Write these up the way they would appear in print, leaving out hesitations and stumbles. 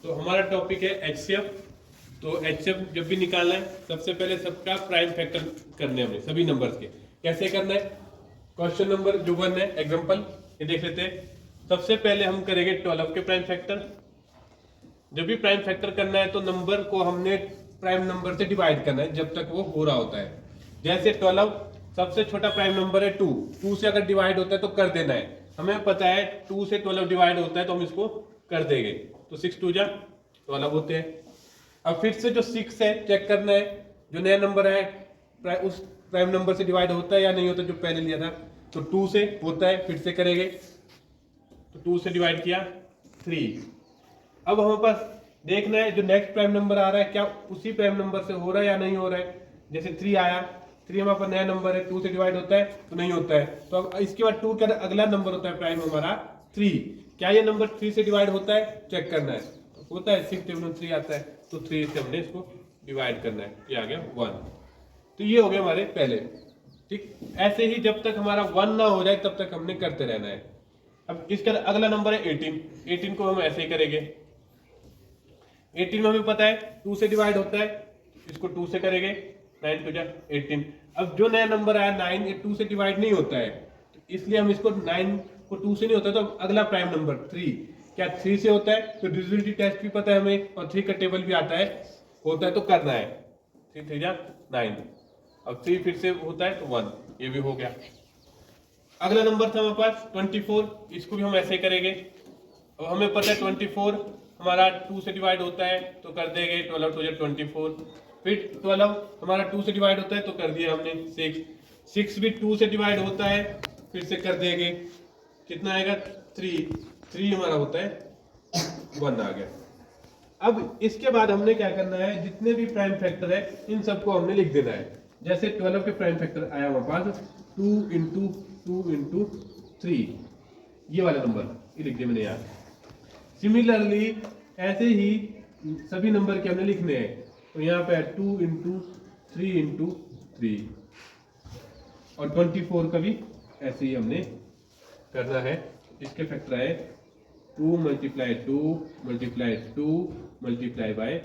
तो हमारा टॉपिक है एचसीएफ। तो एचसीएफ जब भी निकालना है सबसे पहले सबका प्राइम फैक्टर करने हैं, हमने सभी नंबर्स के कैसे करना है। क्वेश्चन नंबर जो 1 है एग्जांपल ये देख लेते हैं। सबसे पहले हम करेंगे 12 के प्राइम फैक्टर। जब भी प्राइम फैक्टर करना है तो नंबर को हमने प्राइम नंबर से डिवाइड करना है जब तक वो हो रहा होता है। जैसे 12 सबसे छोटा प्राइम नंबर है 2, 2 से अगर डिवाइड होता है तो कर देना है। हमें पता है 2 से 12 डिवाइड होता है तो हम इसको कर देंगे। तो 6 2 जा 12 होते हैं। अब फिर से जो 6 है चेक करना है, जो नया नंबर है उस प्राइम नंबर से डिवाइड होता है या नहीं होता जो पहले लिया था। तो 2 से होता है, फिर से करेंगे तो 2 से डिवाइड किया 3। अब हमारे पास देखना है जो नेक्स्ट प्राइम नंबर आ रहा है क्या उसी प्राइम नंबर से हो रहा है या नहीं हो रहा है। जैसे 3 आया, 3 हमारे पास नया नंबर है, 2 से डिवाइड होता है तो नहीं होता है। तो अब इसके बाद 2 का अगला नंबर होता है प्राइम हमारा 3। क्या ये नंबर 3 से डिवाइड होता है चेक करना है। तो होता है 6 × 3 आता है तो 3 से हमने इसको डिवाइड करना है, ये आ गया 1। तो ये हो गया हमारे पहले। ठीक, ऐसे ही जब तक हमारा 1 ना हो जाए तब तक हमने करते रहना है। अब इसका अगला नंबर है 18। 18 को हम ऐसे ही करेंगे। 18 में हमें पता है 2 से डिवाइड होता है, इसको 2 से करेंगे 9 2 जा 18। अब जो नया नंबर आया 9 ये 2 से डिवाइड नहीं होता है तो इसलिए हम इसको 9 को 2 से नहीं होता तो अगला प्राइम नंबर 3 क्या 3 से होता है। तो डिविजिबिलिटी टेस्ट भी पता है हमें और 3 का टेबल भी आता है, होता है तो करना है। 3 3 जा 9। अब 3 फिर से होता है तो 1, ये भी हो गया। अगला नंबर था हमारे पास 24, इसको भी हम ऐसे करेंगे। अब हमें पता है 24 हमारा 2 से डिवाइड होता है तो कर देंगे 12 2 24। फिर 12 हमारा 2 से डिवाइड होता है तो कर दिया हमने 6। 6 भी 2 से डिवाइड होता है फिर से कर देंगे, कितना आएगा 3। 3 हमारा होता है 1 आ गया। अब इसके बाद हमने क्या करना है, जितने भी प्राइम फैक्टर है इन सबको हमने लिख देना है। जैसे 12 के प्राइम फैक्टर आया हमारे पास 2 × 2 × 3, ये वाला नंबर ये लिख दिया मैंने यहाँ। सिमिलरली ऐसे ही सभी नंबर के हमने लिखने हैं। तो यहाँ पे 2 × 3 × 3 और 24 का भी ऐसे ही हमने करना है। इसके फैक्टर है 2 × 2 × 2 ×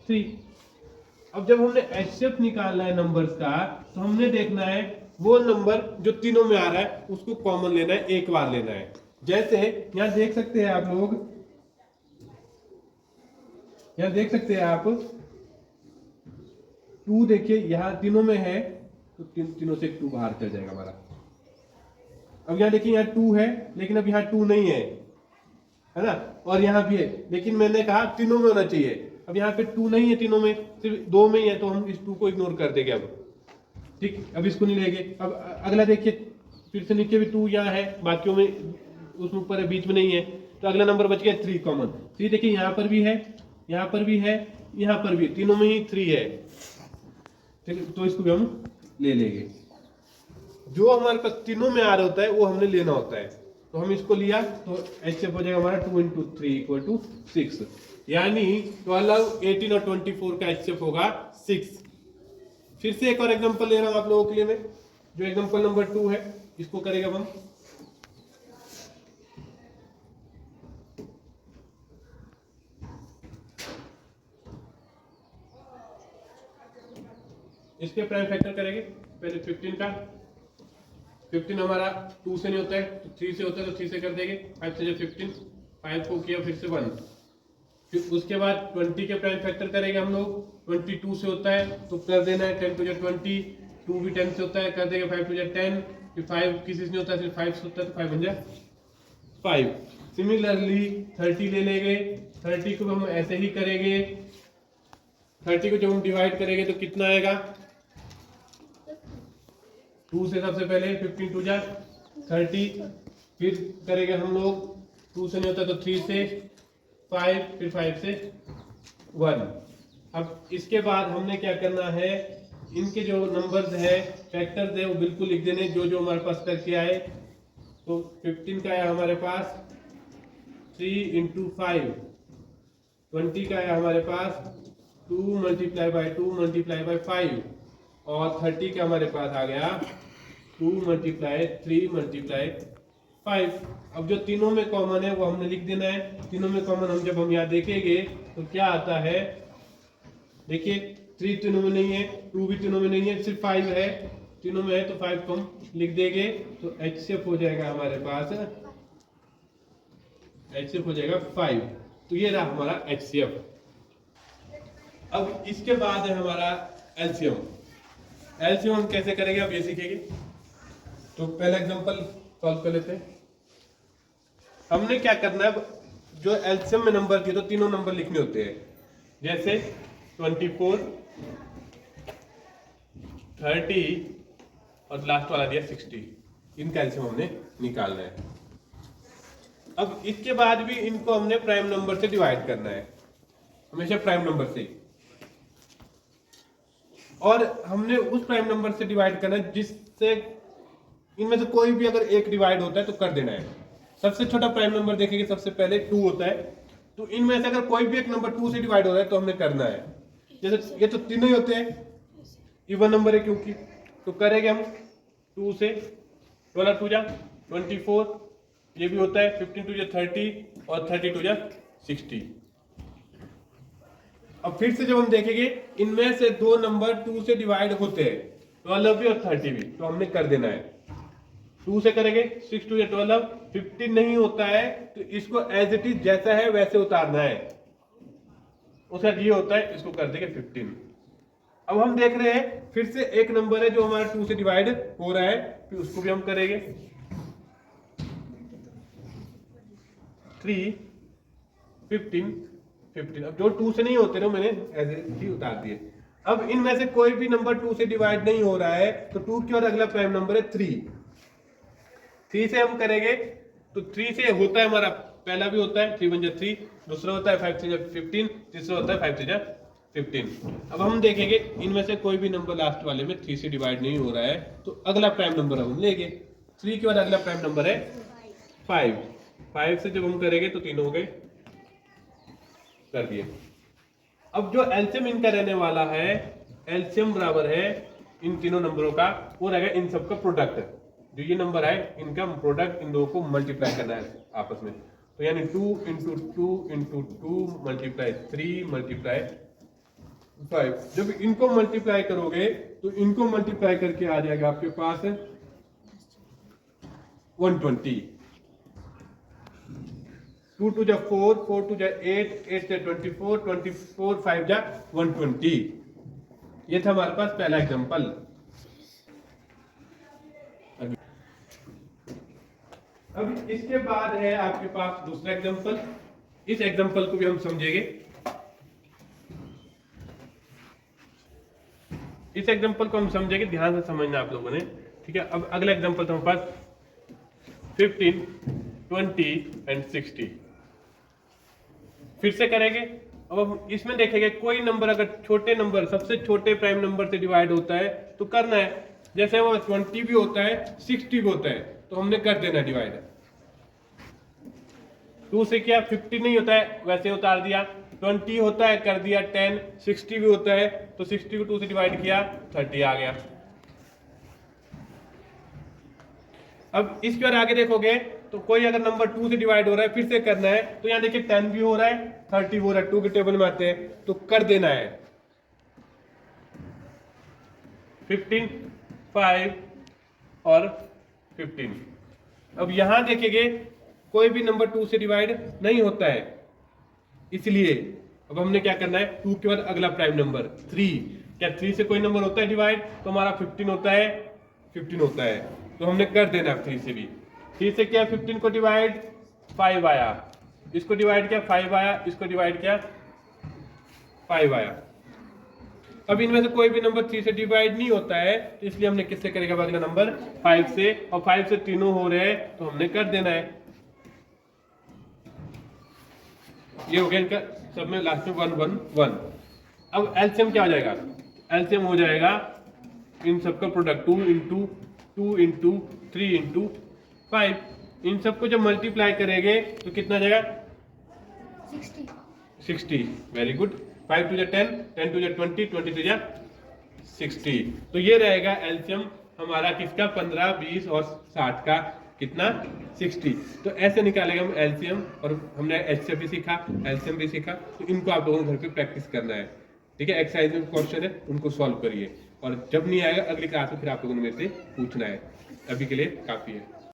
3। अब जब हमने एचसीएफ निकालना है नंबर्स का तो हमने देखना है वो नंबर जो तीनों में आ रहा है उसको कॉमन लेना है, एक बार लेना है। जैसे यहाँ देख सकते हैं आप लोग, यहाँ देख सकते हैं आप 2 देखिए यहाँ तीनों में है तो तीनों से 2 बाहर चल जाएगा हमारा। अब यहाँ देखिए यहाँ 2 है लेकिन अब यहाँ 2 नहीं है ना, और यहाँ भी है लेकिन मैंने कहा तीनों में होना चाहिए। अब यहाँ पे 2 नहीं है तीनों में, सिर्फ 2 में ही है तो हम इस 2 को इग्नोर कर देंगे अब। ठीक, अब इसको नहीं लेंगे। अब अगला देखिए फिर से नीचे भी 2 यहाँ है, बाकियों में उसमें ऊपर है बीच में नहीं है तो अगला नंबर बच गया 3 कॉमन। 3 देखिए यहाँ पर भी है, यहाँ पर भी है, यहाँ पर भी, तीनों में ही 3 है। ठीक, तो इसको भी हम ले लेंगे। जो हमारे पास तीनों में आ रहा होता है वो हमने लेना होता है। तो हम इसको लिया तो एचसीएफ हो जाएगा हमारा 2 × 3 = 6, यानी 12 18 और 24 का एचसीएफ होगा 6। फिर से एक और एग्जांपल ले रहा हूं आप लोगों के लिए मैं, जो एग्जांपल नंबर 2 है इसको करेंगे हम। इसके प्राइम फैक्टर करेंगे पहले 15 का। 15 हमारा 2 से नहीं होता है तो 3 से होता है तो 3 से कर देंगे। 5 से 15, 5 को किया फिर से 1। फिर उसके बाद 20 के प्राइम फैक्टर करेंगे हम लोग। 22 से होता है तो कर देना है 10 × 20। 2 भी 10 से होता है कर देंगे 5 × 10। फिर 5 किसी से नहीं होता है सिर्फ 5 से होता है तो 5 बन जाए 5। सिमिलरली 30 ले लेंगे। 30 को हम ऐसे ही करेंगे। 30 को जब हम डिवाइड करेंगे तो कितना आएगा, 2 से सबसे पहले 15 2 जा 30, फिर करेंगे हम लोग 2 से नहीं होता तो 3 से 5, फिर 5 से 1। अब इसके बाद हमने क्या करना है, इनके जो नंबर्स है फैक्टर्स है वो बिल्कुल लिख देने जो जो हमारे पास करके आए। तो 15 का आया हमारे पास 3 × 5, 20 का आया हमारे पास 2 × 2 × 5 और 30 का हमारे पास आ गया 2 × 3 × 5। अब जो तीनों में कॉमन है वो हमने लिख देना है। तीनों में कॉमन हम जब हम यहाँ देखेंगे तो क्या आता है, देखिए 3 तीनों में नहीं है, 2 भी तीनों में नहीं है, सिर्फ 5 है। तीनों में है तो 5 को हम लिख देंगे तो HCF हो जाएगा हमारे पास, HCF हो जाएगा 5। तो ये रहा हमारा HCF। अब इसके बाद है हमारा LCM। LCM हम कैसे करेंगे अब ये सीखेंगे। तो पहला एग्जांपल सॉल्व कर लेते हैं। हमने क्या करना है, जो LCM में नंबर दिए तो तीनों नंबर लिखने होते हैं, जैसे 24, 30 और लास्ट वाला दिया 60। इनका एलसीएम हमने निकालना है। अब इसके बाद भी इनको हमने प्राइम नंबर से डिवाइड करना है, हमेशा प्राइम नंबर से, और हमने उस प्राइम नंबर से डिवाइड करना है जिससे इनमें से कोई भी अगर एक डिवाइड होता है तो कर देना है। सबसे छोटा प्राइम नंबर देखेंगे सबसे पहले 2 होता है, तो इनमें से अगर कोई भी एक नंबर 2 से डिवाइड हो रहा है तो हमने करना है। जैसे ये तो तीनों ही होते हैं, इवन नंबर है क्योंकि, तो करेंगे हम 2 से, 12 2 जा 24, ये भी होता है, 15 2 जा 30 और 30 2 जा 60। अब फिर से जब हम देखेंगे इनमें से 2 नंबर 2 से डिवाइड होते हैं, 12 भी और 30 भी, तो हमने कर देना है। 2 से करेंगे 6 2 जा 12, 15 नहीं होता है तो इसको एज इट इज जैसा है वैसे उतारना है, उसका ये होता है, इसको कर देंगे 15। अब हम देख रहे हैं फिर से एक नंबर है जो हमारा 2 से डिवाइड हो रहा है, फिर उसको भी हम करेंगे 3 15 15। अब जो 2 से नहीं होते ना मैंने एज इट ही उतार दिए। अब इनमें से कोई भी नंबर 2 से डिवाइड नहीं हो रहा है तो 2 की और अगला प्राइम नंबर है 3 से हम करेंगे तो 3 से होता है हमारा, पहला भी होता है 3 1 जा 3, दूसरा होता है 5 3 जा 15, तीसरा होता है 5 3 जा 15। अब हम देखेंगे इनमें से कोई भी नंबर लास्ट वाले में 3 से डिवाइड नहीं हो रहा है तो अगला प्राइम नंबर हम लेंगे। 3 के बाद अगला प्राइम नंबर है 5। 5 से जब हम करेंगे तो 3 हो गए, कर दिए। अब जो एलसीएम इनका रहने वाला है, एलसीएम बराबर है इन तीनों नंबरों का, वो रहेगा इन सबका प्रोडक्ट। जो ये नंबर है इनका प्रोडक्ट, इन दोनों को मल्टीप्लाई करना है आपस में, तो यानी 2 × 2 × 2 मल्टीप्लाई 3 मल्टीप्लाई 5। जब इनको मल्टीप्लाई करोगे तो इनको मल्टीप्लाई करके आ जाएगा आपके पास 120। 2 2 जा 4, 4 2 जा 8, 8 जा 24, 24 5 जा 120। ये था हमारे पास पहला एग्जांपल। अब इसके बाद है आपके पास दूसरा एग्जांपल। इस एग्जांपल को भी हम समझेंगे। इस एग्जांपल को हम समझेंगे, ध्यान से समझना आप लोगों ने, ठीक है। अब अगला एग्जांपल तो हमारे पास 15 20 एंड 60 फिर से करेंगे। अब हम इसमें देखेंगे कोई नंबर अगर छोटे नंबर, सबसे छोटे प्राइम नंबर से डिवाइड होता है तो करना है। जैसे हमारा 20 भी होता है, 60 भी होता है, तो हमने कर देना डिवाइड। 2 से किया, 50 नहीं होता है वैसे उतार दिया, 20 होता है कर दिया 10, 60 भी होता है तो 60 को 2 से डिवाइड किया 30 आ गया। अब इसके बाद आगे देखोगे तो कोई अगर नंबर 2 से डिवाइड हो रहा है फिर से करना है, तो यहाँ देखिए 10 भी हो रहा है 30 हो रहा है, 2 के टेबल में आते हैं तो कर देना है। 15 5 और 15। अब यहां देखेंगे कोई भी नंबर 2 से डिवाइड नहीं होता है, इसलिए अब हमने क्या करना है, 2 के बाद अगला प्राइम नंबर 3। क्या 3 से कोई नंबर होता है डिवाइड, तो हमारा 15 होता है, 15 होता है, तो हमने कर देना 3 से भी। 3 से किया 15 को डिवाइड 5 आया, इसको डिवाइड किया 5 आया, इसको डिवाइड किया 5 आया। अब इनमें से कोई भी नंबर 3 से डिवाइड नहीं होता है तो इसलिए हमने किससे करेगा अगला नंबर 5 से, और 5 से तीनों हो रहे हैं तो हमने कर देना है। ये हो गया इनका सब में लास्ट में 1 1 1। अब एलसीएम क्या हो जाएगा, एलसीएम हो जाएगा इन सबका प्रोडक्ट 2 × 2 × 3 × 5। इन सबको जब मल्टीप्लाई करेंगे तो कितना जाएगा 60। Very good. 5 2 जा 10, 10 2 जा 20, 20 2 जा 60। तो ये रहेगा एलसीएम हमारा किसका 15 20 और 60 का। कितना 60। तो ऐसे निकालेगा हम एलसीएम, और हमने एचसीएफ भी सीखा, एलसीएम भी सीखा, तो इनको आप लोगों को घर पे प्रैक्टिस करना है। ठीक है, एक्सरसाइज में क्वेश्चन है उनको सॉल्व करिए, और जब नहीं आएगा अगली क्लास में फिर आप लोगों ने मेरे से पूछना है। अभी के लिए काफी है।